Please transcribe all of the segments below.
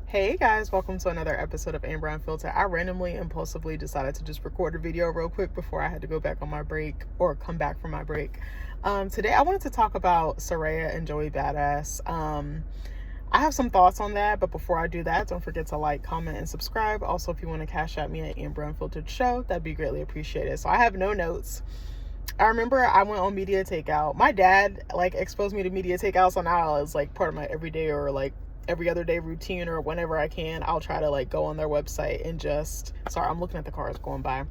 Hey guys, welcome to another episode of Amber Unfiltered. I randomly, impulsively decided to just record a video real quick before I had to go back on my break or come back from my break. Today I wanted to talk about Serayah and Joey Badass. I have some thoughts on that, but before I do that, don't forget to like, comment, and subscribe. Also, if you want to cash at me at Amber Unfiltered Show, that'd be greatly appreciated. So I have no notes. I remember I went on media takeout. My dad exposed me to media takeout, so now it's part of my everyday or every other day routine, or whenever I can, I'll try to go on their website and just, sorry, I'm looking at the cars going by.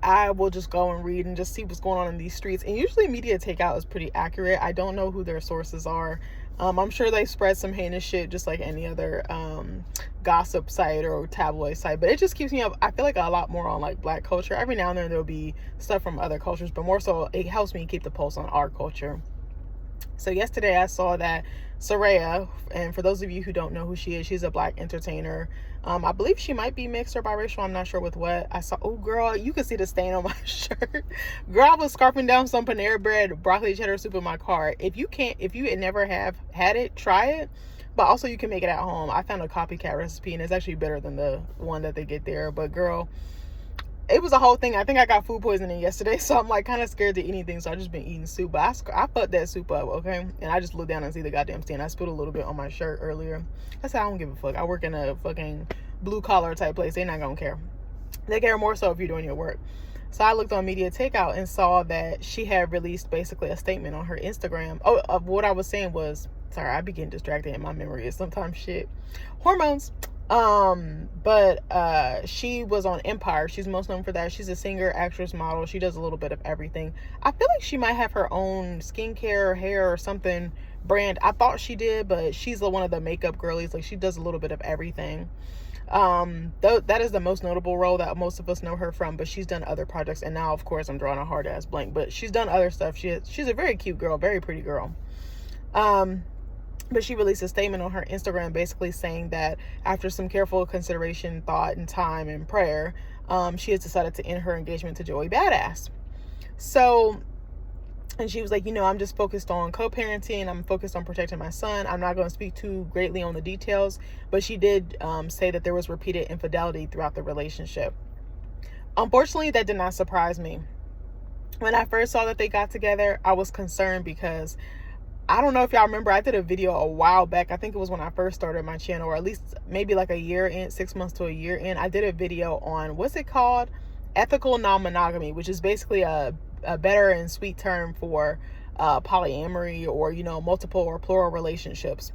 I will just go and read and just see what's going on in these streets. And usually media takeout is pretty accurate. I don't know who their sources are. I'm sure they spread some heinous shit just like any other gossip site or tabloid site, but it just keeps me up. I feel like a lot more on Black culture. Every now and then there'll be stuff from other cultures, but more so it helps me keep the pulse on our culture. So yesterday I saw that Serayah, and for those of you who don't know who she is, she's a Black entertainer. I believe she might be mixed or biracial. I'm not sure with what. I saw, oh girl, you can see the stain on my shirt. Girl, I was scarfing down some Panera Bread, broccoli cheddar soup in my car. If you never have had it, try it. But also you can make it at home. I found a copycat recipe and it's actually better than the one that they get there. But girl, it was a whole thing. I think I got food poisoning yesterday, so I'm kind of scared to eat anything. So I just been eating soup. But I fucked that soup up, okay? And I just looked down and see the goddamn stain. I spilled a little bit on my shirt earlier. I said I don't give a fuck. I work in a fucking blue collar type place. They're not gonna care. They care more so if you're doing your work. So I looked on media takeout and saw that she had released basically a statement on her Instagram. Oh, of what I was saying was, sorry, I be getting distracted and my memory is sometimes shit. Hormones. But she was on Empire. She's most known for that. She's a singer, actress, model. She does a little bit of everything. I feel like she might have her own skincare, hair, or something brand. I thought she did, but she's one of the makeup girlies. She does a little bit of everything. That is the most notable role that most of us know her from, but she's done other projects. And now, of course, I'm drawing a hard ass blank, but she's done other stuff. She's a very cute girl, very pretty girl. But she released a statement on her Instagram basically saying that after some careful consideration, thought, and time and prayer, she has decided to end her engagement to Joey Badass. So, and she was like, I'm just focused on co-parenting. I'm focused on protecting my son. I'm not going to speak too greatly on the details, but she did say that there was repeated infidelity throughout the relationship. Unfortunately, that did not surprise me. When I first saw that they got together, I was concerned because I don't know if y'all remember, I did a video a while back. I think it was when I first started my channel, or at least maybe a year in, 6 months to a year in. I did a video on, what's it called? Ethical non-monogamy, which is basically a better and sweet term for polyamory or, multiple or plural relationships.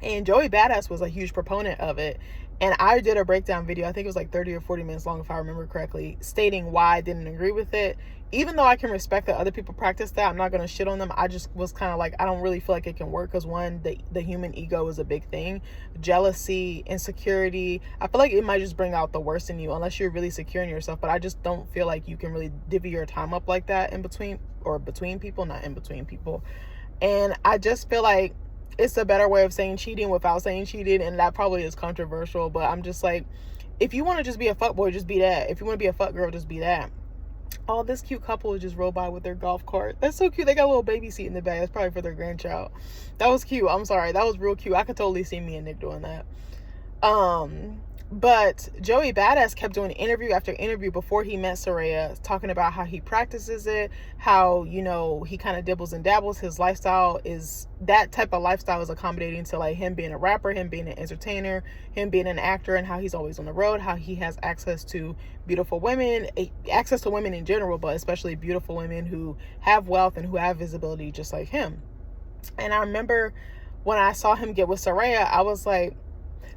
And Joey Badass was a huge proponent of it. And I did a breakdown video, I think it was 30 or 40 minutes long if I remember correctly, stating why I didn't agree with it. Even though I can respect that other people practice that, I'm not going to shit on them. I just was kind of I don't really feel like it can work because one, the human ego is a big thing. Jealousy, insecurity. I feel like it might just bring out the worst in you unless you're really secure in yourself. But I just don't feel like you can really divvy your time up like that in between people, not in between people. And I just feel like it's a better way of saying cheating without saying cheating, and that probably is controversial, but I'm just if you want to just be a fuckboy, just be that. If you want to be a fuck girl, just be that. Oh, this cute couple just rolled by with their golf cart. That's so cute. They got a little baby seat in the back. That's probably for their grandchild. That was cute. I'm sorry. That was real cute. I could totally see me and Nick doing that. But Joey Badass kept doing interview after interview before he met Serayah, talking about how he practices it, how, he kind of dibbles and dabbles. His lifestyle is, that type of lifestyle is accommodating to him being a rapper, him being an entertainer, him being an actor, and how he's always on the road, how he has access to beautiful women, access to women in general, but especially beautiful women who have wealth and who have visibility just like him. And I remember when I saw him get with Serayah, I was like,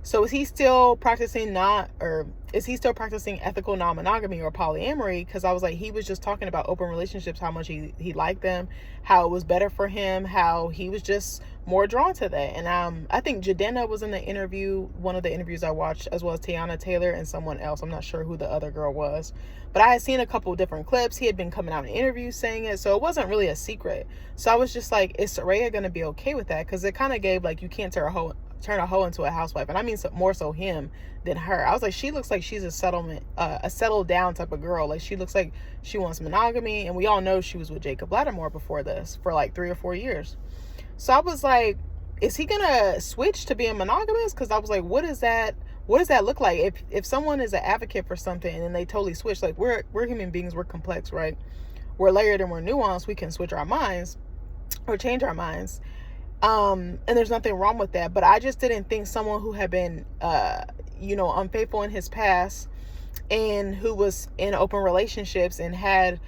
so is he still practicing ethical non-monogamy or polyamory? Because I was he was just talking about open relationships, how much he liked them, how it was better for him, how he was just more drawn to that. And I think Jadena was in the interview, one of the interviews I watched, as well as Tiana Taylor and someone else. I'm not sure who the other girl was, but I had seen a couple of different clips. He had been coming out in interviews saying it, so it wasn't really a secret. So I was just is Serayah gonna be okay with that? Because it kind of gave you can't turn a hoe into a housewife, and I mean more so him than her. I was she looks like she's a settled down type of girl. She looks like she wants monogamy, and we all know she was with Jacob Lattimore before this for 3 or 4 years. So I was is he gonna switch to being monogamous? Because I was like, what does that look like? If someone is an advocate for something and then they totally switch, like we're human beings, we're complex, right? We're layered and we're nuanced. We can switch our minds or change our minds. And there's nothing wrong with that. But I just didn't think someone who had been, unfaithful in his past and who was in open relationships and had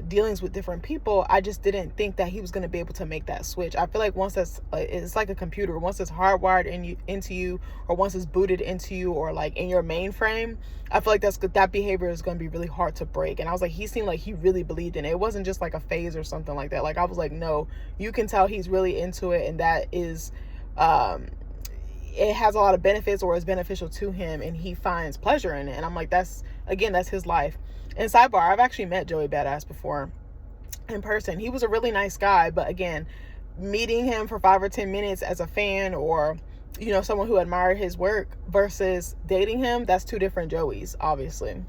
dealings with different people, I just didn't think that he was going to be able to make that switch. I feel like once that's it's like a computer, once it's hardwired into you, or once it's booted into you, or like in your mainframe, I feel like that behavior is going to be really hard to break. And I was like, he seemed like he really believed in it. It wasn't just like a phase or something like that. Like I was like, no, you can tell he's really into it, and that is it has a lot of benefits, or is beneficial to him, and he finds pleasure in it. And I'm like, that's his life. And sidebar, I've actually met Joey Badass before in person. He was a really nice guy, but again, meeting him for 5 or 10 minutes as a fan, or someone who admired his work, versus dating him, that's two different Joeys, obviously.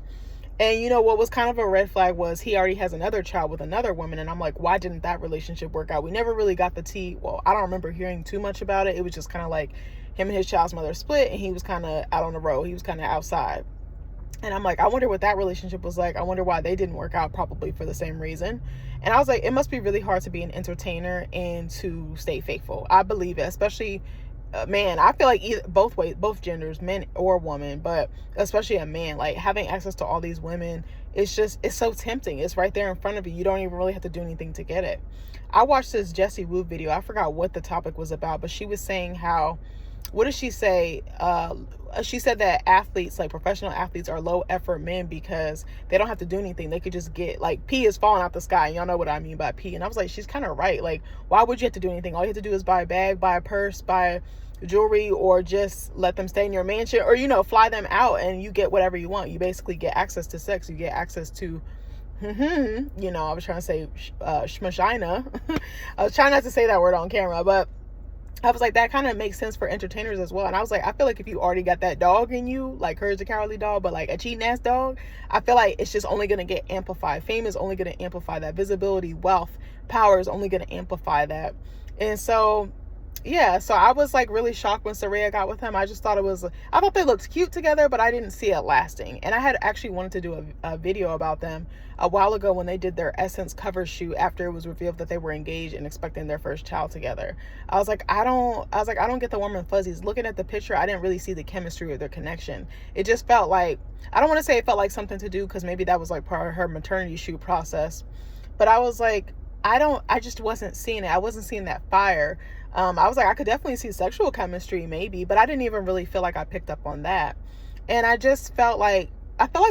And what was kind of a red flag was he already has another child with another woman, and I'm like, why didn't that relationship work out? We never really got the tea. Well, I don't remember hearing too much about it. It was just kind of like him and his child's mother split, and he was kind of out on the road. He was kind of outside. And I'm like, I wonder what that relationship was like. I wonder why they didn't work out, probably for the same reason. And I was like, it must be really hard to be an entertainer and to stay faithful. I believe it, especially, man, I feel like both ways, both genders, men or women, but especially a man, like having access to all these women, it's so tempting. It's right there in front of you. You don't even really have to do anything to get it. I watched this Jessie Woo video. I forgot what the topic was about, but she was saying how, what did she say? She said that athletes, like professional athletes, are low effort men because they don't have to do anything. They could just get, like, pee is falling out the sky. And y'all know what I mean by pee. And I was like, she's kind of right. Like, why would you have to do anything? All you have to do is buy a bag, buy a purse, buy jewelry, or just let them stay in your mansion, or, fly them out, and you get whatever you want. You basically get access to sex. You get access to, I was trying to say shmashina. I was trying not to say that word on camera, but I was like, that kind of makes sense for entertainers as well. And I was like, I feel like if you already got that dog in you, like Courage the Cowardly Dog, but like a cheating ass dog, I feel like it's just only going to get amplified. Fame is only going to amplify that. Visibility, wealth, power is only going to amplify that. And so, yeah, so I was like really shocked when Serayah got with him. I just thought I thought they looked cute together, but I didn't see it lasting. And I had actually wanted to do a video about them a while ago when they did their Essence cover shoot after it was revealed that they were engaged and expecting their first child together. I was like, I don't get the warm and fuzzies. Looking at the picture, I didn't really see the chemistry or their connection. It just felt like, I don't want to say it felt like something to do, because maybe that was like part of her maternity shoot process. But I was like, I just wasn't seeing it. I wasn't seeing that fire. I was like, I could definitely see sexual chemistry maybe, but I didn't even really feel like I picked up on that. And I just felt like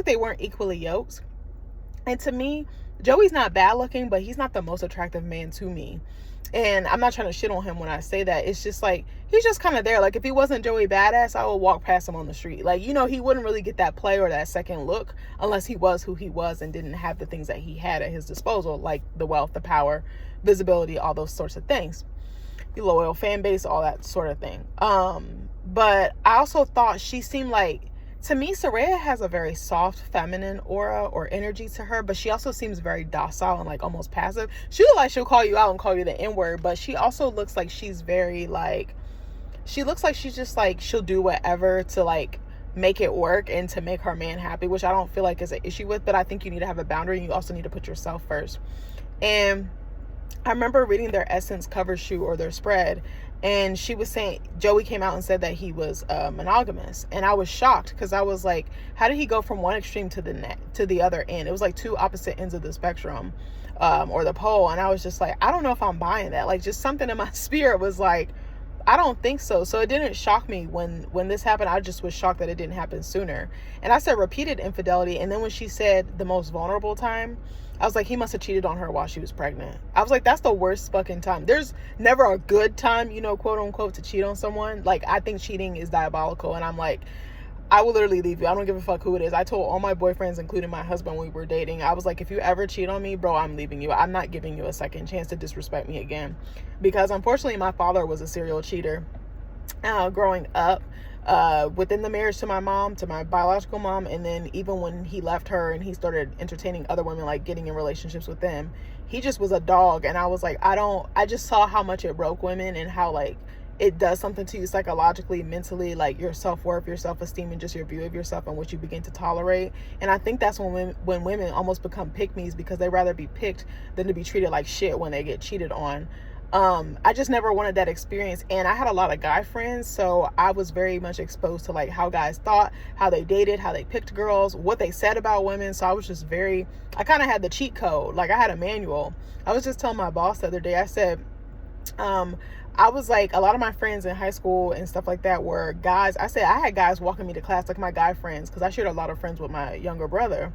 they weren't equally yoked. And to me, Joey's not bad looking, but he's not the most attractive man to me. And I'm not trying to shit on him when I say that. It's just like, he's just kind of there. Like, if he wasn't Joey Badass, I would walk past him on the street. Like, he wouldn't really get that play or that second look unless he was who he was and didn't have the things that he had at his disposal, like the wealth, the power, visibility, all those sorts of things. The loyal fan base, all that sort of thing. But I also thought she seemed like, to me, Serayah has a very soft, feminine aura or energy to her, but she also seems very docile and like almost passive. She looks like she'll call you out and call you the N-word, but she also looks like she's very like, she looks like she's just like, she'll do whatever to like make it work and to make her man happy, which I don't feel like is an issue with, but I think you need to have a boundary, and you also need to put yourself first. And I remember reading their Essence cover shoot or their spread, and she was saying, Joey came out and said that he was monogamous, and I was shocked, because I was like, how did he go from one extreme to the other end? It was like two opposite ends of the spectrum, or the pole, and I was just like, I don't know if I'm buying that. Like, just something in my spirit was like, I don't think so. So it didn't shock me when this happened. I just was shocked that it didn't happen sooner. And I said repeated infidelity, and then when she said the most vulnerable time, I was like, he must have cheated on her while she was pregnant. I was like, that's the worst fucking time. There's never a good time, quote unquote, to cheat on someone. Like, I think cheating is diabolical. And I'm like, I will literally leave you. I don't give a fuck who it is. I told all my boyfriends, including my husband when we were dating, I was like, if you ever cheat on me, bro, I'm leaving you. I'm not giving you a second chance to disrespect me again. Because unfortunately, my father was a serial cheater growing up. Within the marriage to my mom, to my biological mom, and then even when he left her and he started entertaining other women, like getting in relationships with them, he just was a dog. And I was like, I just saw how much it broke women, and how like it does something to you psychologically, mentally, like your self-worth, your self-esteem, and just your view of yourself and what you begin to tolerate. And I think that's when women almost become pick-me's, because they rather be picked than to be treated like shit when they get cheated on. I just never wanted that experience, and I had a lot of guy friends, so I was very much exposed to like how guys thought, how they dated, how they picked girls, what they said about women. So I was just I kind of had the cheat code, like I had a manual. I was just telling my boss the other day, I said, I was like, a lot of my friends in high school and stuff like that were guys. I said I had guys walking me to class, like my guy friends, because I shared a lot of friends with my younger brother.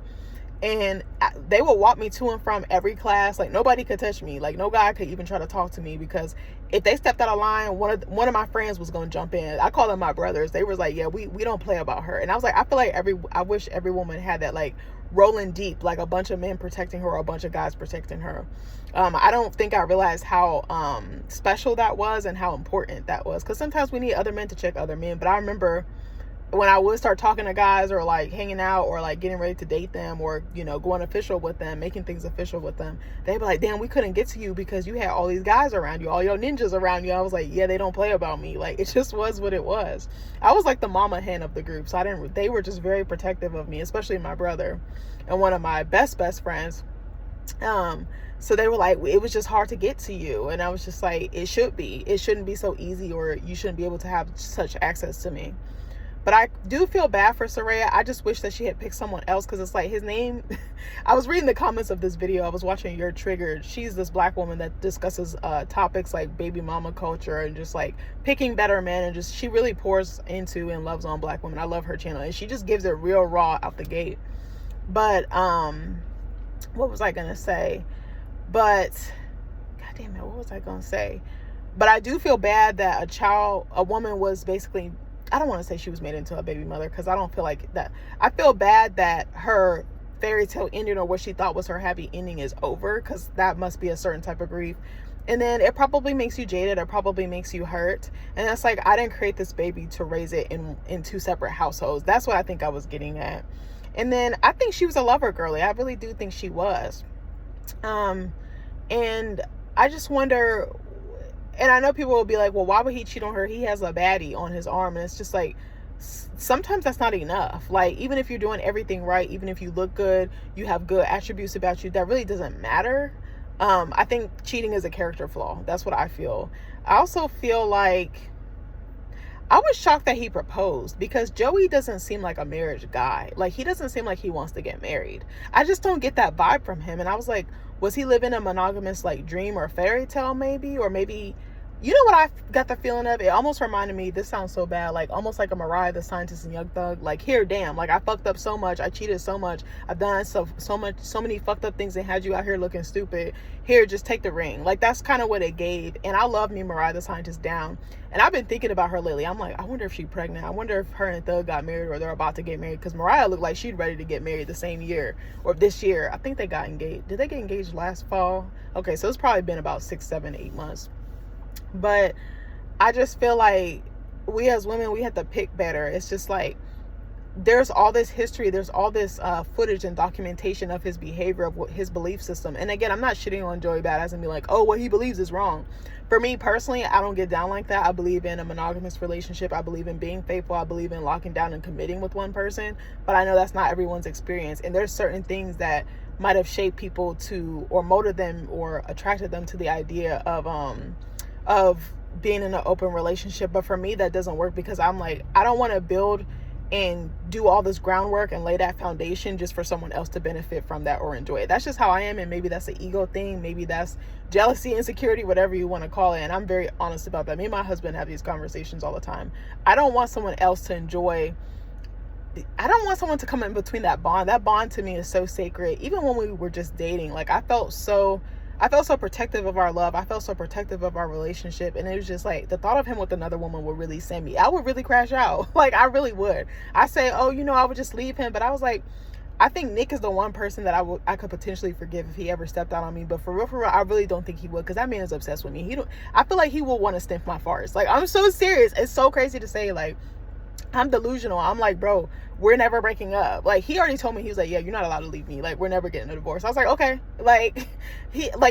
And they would walk me to and from every class. Like nobody could touch me. Like no guy could even try to talk to me, because if they stepped out of line, one of my friends was going to jump in. I call them my brothers. They was like, yeah, we don't play about her. And I was like, I feel like I wish every woman had that, like rolling deep, like a bunch of men protecting her or a bunch of guys protecting her. I don't think I realized how special that was and how important that was, because sometimes we need other men to check other men. But I remember when I would start talking to guys or like hanging out or like getting ready to date them or, you know, going official with them, making things official with them, they'd be like, damn, we couldn't get to you because you had all these guys around you, all your ninjas around you. I was like, yeah, they don't play about me. Like, it just was what it was. I was like the mama hen of the group. So they were just very protective of me, especially my brother and one of my best friends. So they were like, it was just hard to get to you. And I was just like, it shouldn't be so easy, or you shouldn't be able to have such access to me. But I do feel bad for Serayah. I just wish that she had picked someone else, because it's like his name. I was reading the comments of this video. I was watching You're Triggered. She's this black woman that discusses topics like baby mama culture and just like picking better men, and just she really pours into and loves on black women. I love her channel, and she just gives it real raw out the gate. But what was I gonna say? But God damn it, what was I gonna say? But I do feel bad that a woman was basically, I don't want to say she was made into a baby mother, because I don't feel like that. I feel bad that her fairy tale ending, or what she thought was her happy ending, is over, because that must be a certain type of grief. And then it probably makes you jaded. It probably makes you hurt. And it's like, I didn't create this baby to raise it in two separate households. That's what I think I was getting at. And then I think she was a lover girly. I really do think she was. And I just wonder, and I know people will be like, well, why would he cheat on her? He has a baddie on his arm. And it's just like, sometimes that's not enough. Like, even if you're doing everything right, even if you look good, you have good attributes about you, that really doesn't matter. I think cheating is a character flaw. That's what I feel. I also feel like I was shocked that he proposed, because Joey doesn't seem like a marriage guy. Like, he doesn't seem like he wants to get married. I just don't get that vibe from him. And I was like, was he living a monogamous like dream or fairy tale maybe? Or maybe, you know what I got the feeling of? It almost reminded me, this sounds so bad, like almost like a Mariah the Scientist and Young Thug. Like, here, damn, like I fucked up so much, I cheated so much, I've done so many fucked up things and had you out here looking stupid. Here, just take the ring. Like, that's kind of what it gave. And I love me Mariah the Scientist down. And I've been thinking about her lately. I'm like, I wonder if she's pregnant. I wonder if her and Thug got married, or they're about to get married. Because Mariah looked like she's ready to get married the same year, or this year. I think they got engaged. Did they get engaged last fall? Okay, so it's probably been about 6, 7, 8 months. But I just feel like we as women, we have to pick better. It's just like, there's all this history, there's all this footage and documentation of his behavior, of his belief system. And again, I'm not shitting on Joey Badass and be like, oh, what he believes is wrong. For me personally, I don't get down like that. I believe in a monogamous relationship. I believe in being faithful. I believe in locking down and committing with one person. But I know that's not everyone's experience. And there's certain things that might have shaped people to, or motivated them or attracted them to the idea of being in an open relationship. But for me, that doesn't work, because I'm like, I don't want to build and do all this groundwork and lay that foundation just for someone else to benefit from that or enjoy it. That's just how I am. And maybe that's an ego thing. Maybe that's jealousy, insecurity, whatever you want to call it. And I'm very honest about that. Me and my husband have these conversations all the time. I don't want someone else to enjoy. I don't want someone to come in between that bond. That bond to me is so sacred. Even when we were just dating, like I felt so protective of our love. I felt so protective of our relationship. And it was just like, the thought of him with another woman would really send me. I would really crash out. Like, I really would. I say, oh, you know, I would just leave him. But I was like, I think Nick is the one person that I could potentially forgive if he ever stepped out on me. But for real, I really don't think he would, because that man is obsessed with me. I feel like he will want to sniff my farts. Like, I'm so serious. It's so crazy to say. Like, I'm delusional. I'm like, bro, we're never breaking up. Like, he already told me, he was like, yeah, you're not allowed to leave me. Like, we're never getting a divorce. I was like, okay. Like,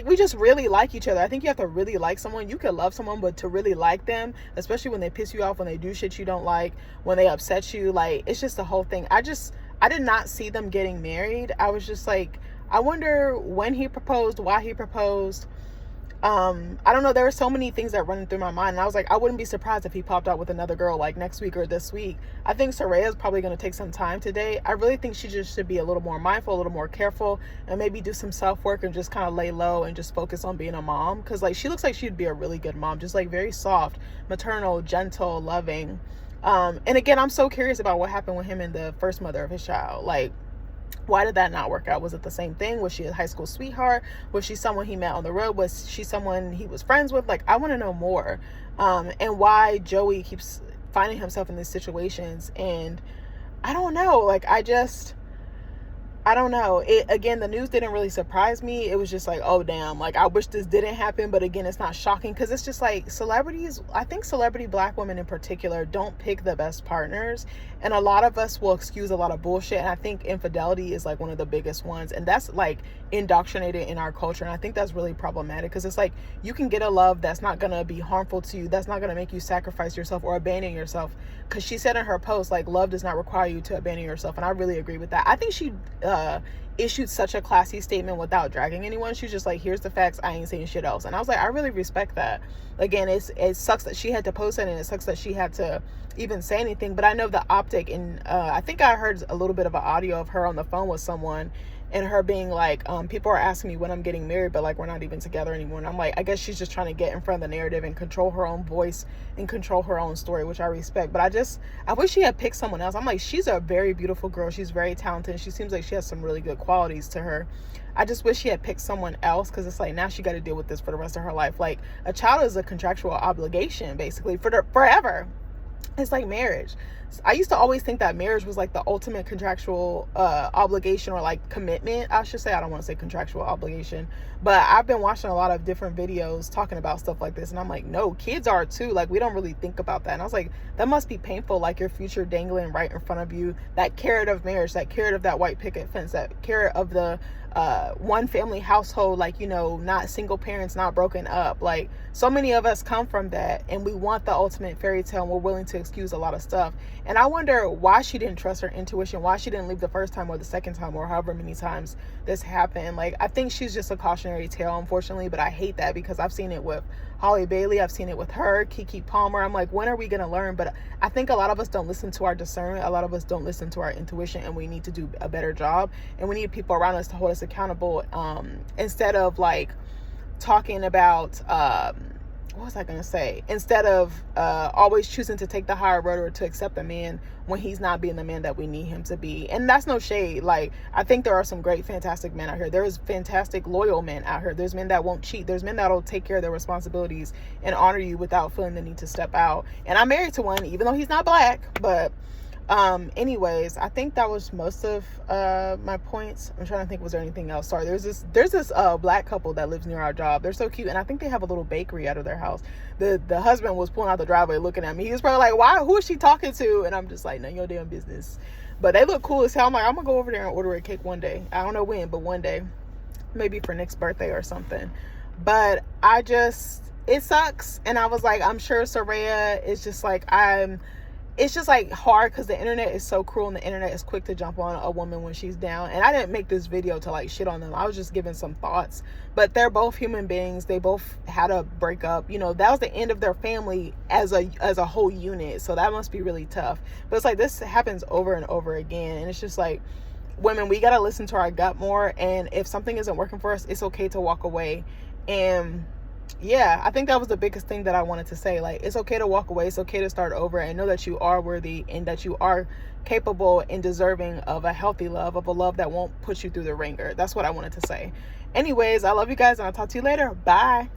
we just really like each other. I think you have to really like someone. You can love someone, but to really like them, especially when they piss you off, when they do shit you don't like, when they upset you, like, it's just the whole thing. I did not see them getting married. I was just like, I wonder when he proposed, why he proposed. I don't know, there were so many things that run through my mind, and I was like, I wouldn't be surprised if he popped out with another girl like next week or this week. I think Serayah is probably going to take some time today. I really think she just should be a little more mindful, a little more careful, and maybe do some self-work and just kind of lay low and just focus on being a mom, because like she looks like she'd be a really good mom, just like very soft, maternal, gentle, loving. And again, I'm so curious about what happened with him and the first mother of his child. Like, why did that not work out? Was it the same thing? Was she a high school sweetheart? Was she someone he met on the road? Was she someone he was friends with? Like, I want to know more. And why Joey keeps finding himself in these situations. And I don't know. Like, I don't know. Again, the news didn't really surprise me. It was just like, oh, damn. Like, I wish this didn't happen. But again, it's not shocking, because it's just like celebrities, I think celebrity Black women in particular, don't pick the best partners. And a lot of us will excuse a lot of bullshit. And I think infidelity is like one of the biggest ones. And that's like indoctrinated in our culture. And I think that's really problematic, because it's like, you can get a love that's not going to be harmful to you. That's not going to make you sacrifice yourself or abandon yourself. Because she said in her post, like, love does not require you to abandon yourself. And I really agree with that. I think she issued such a classy statement without dragging anyone. She's just like, here's the facts, I ain't saying shit else. And I was like, I really respect that. Again, it sucks that she had to post it, and it sucks that she had to even say anything. But I know the optic, and I think I heard a little bit of an audio of her on the phone with someone, and her being like, people are asking me when I'm getting married, but like, we're not even together anymore. And I'm like, I guess she's just trying to get in front of the narrative and control her own voice and control her own story, which I respect. But I wish she had picked someone else. I'm like, she's a very beautiful girl. She's very talented. She seems like she has some really good qualities to her. I just wish she had picked someone else, because it's like, now she got to deal with this for the rest of her life. Like, a child is a contractual obligation, basically, forever. It's like marriage. I used to always think that marriage was like the ultimate contractual obligation, or like commitment, I should say. I don't want to say contractual obligation, but I've been watching a lot of different videos talking about stuff like this, and I'm like, no, kids are too. Like, we don't really think about that. And I was like, that must be painful, like your future dangling right in front of you, that carrot of marriage, that carrot of that white picket fence, that carrot of the one family household, like, you know, not single parents, not broken up. Like, so many of us come from that, and we want the ultimate fairy tale, and we're willing to excuse a lot of stuff. And I wonder why she didn't trust her intuition, why she didn't leave the first time or the second time, or however many times this happened. Like, I think she's just a cautionary tale, unfortunately, but I hate that, because I've seen it with Holly Bailey, I've seen it with her, Keke Palmer. I'm like, when are we going to learn? But I think a lot of us don't listen to our discernment, a lot of us don't listen to our intuition, and we need to do a better job, and we need people around us to hold us accountable, instead of like talking about what was I gonna say? Instead of always choosing to take the higher road, or to accept a man when he's not being the man that we need him to be. And that's no shade. Like, I think there are some great, fantastic men out here. There's fantastic, loyal men out here. There's men that won't cheat. There's men that'll take care of their responsibilities and honor you without feeling the need to step out. And I'm married to one, even though he's not Black. But anyways, I think that was most of my points. I'm trying to think, was there anything else? Sorry, there's this Black couple that lives near our job. They're so cute, and I think they have a little bakery out of their house. The husband was pulling out the driveway looking at me. He was probably like, why, who is she talking to? And I'm just like, none of your damn business. But they look cool as hell. I'm like, I'm gonna go over there and order a cake one day. I don't know when, but one day, maybe for Nick's birthday or something. But it sucks. And I was like, I'm sure Serayah is just like, it's just like hard, because the internet is so cruel, and the internet is quick to jump on a woman when she's down. And I didn't make this video to like shit on them. I was just giving some thoughts. But they're both human beings. They both had a breakup. You know, that was the end of their family as a whole unit. So that must be really tough. But it's like, this happens over and over again. And it's just like, women, we got to listen to our gut more. And if something isn't working for us, it's okay to walk away. And yeah, I think that was the biggest thing that I wanted to say. Like, it's okay to walk away. It's okay to start over, and know that you are worthy, and that you are capable and deserving of a healthy love, of a love that won't put you through the ringer. That's what I wanted to say. Anyways, I love you guys, and I'll talk to you later. Bye.